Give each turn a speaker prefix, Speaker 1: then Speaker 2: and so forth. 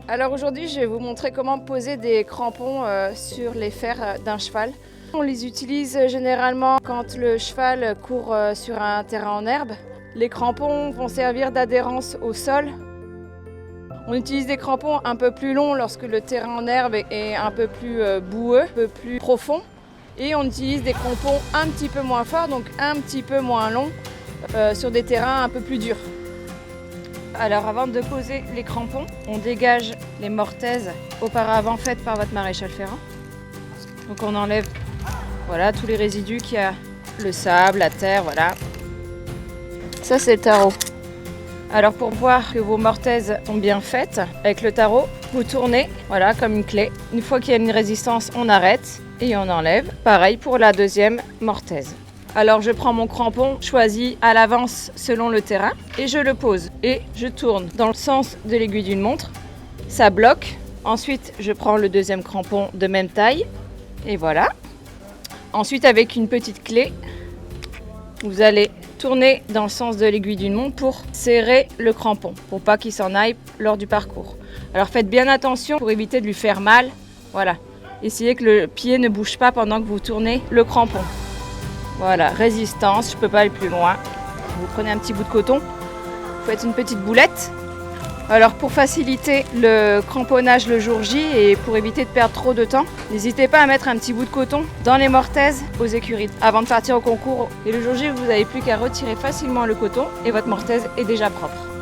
Speaker 1: Alors aujourd'hui, je vais vous montrer comment poser des crampons sur les fers d'un cheval. On les utilise généralement quand le cheval court sur un terrain en herbe. Les crampons vont servir d'adhérence au sol. On utilise des crampons un peu plus longs lorsque le terrain en herbe est un peu plus boueux, un peu plus profond. Et on utilise des crampons un petit peu moins forts, donc un petit peu moins longs, sur des terrains un peu plus durs. Alors avant de poser les crampons, on dégage les mortaises auparavant faites par votre maréchal ferrant. Donc on enlève tous les résidus qu'il y a, le sable, la terre, voilà. Ça c'est le tarot. Alors pour voir que vos mortaises sont bien faites, avec le tarot, vous tournez, comme une clé. Une fois qu'il y a une résistance, on arrête et on enlève. Pareil pour la deuxième mortaise. Alors je prends mon crampon choisi à l'avance selon le terrain et je le pose. Et je tourne dans le sens de l'aiguille d'une montre. Ça bloque. Ensuite, je prends le deuxième crampon de même taille. Et voilà. Ensuite, avec une petite clé, vous allez tourner dans le sens de l'aiguille d'une montre pour serrer le crampon, pour pas qu'il s'en aille lors du parcours. Alors faites bien attention pour éviter de lui faire mal. Voilà. Essayez que le pied ne bouge pas pendant que vous tournez le crampon. Voilà, résistance, je ne peux pas aller plus loin. Vous prenez un petit bout de coton, vous faites une petite boulette. Alors pour faciliter le cramponnage le jour J et pour éviter de perdre trop de temps, n'hésitez pas à mettre un petit bout de coton dans les mortaises aux écuries avant de partir au concours. Et le jour J, vous n'avez plus qu'à retirer facilement le coton et votre mortaise est déjà propre.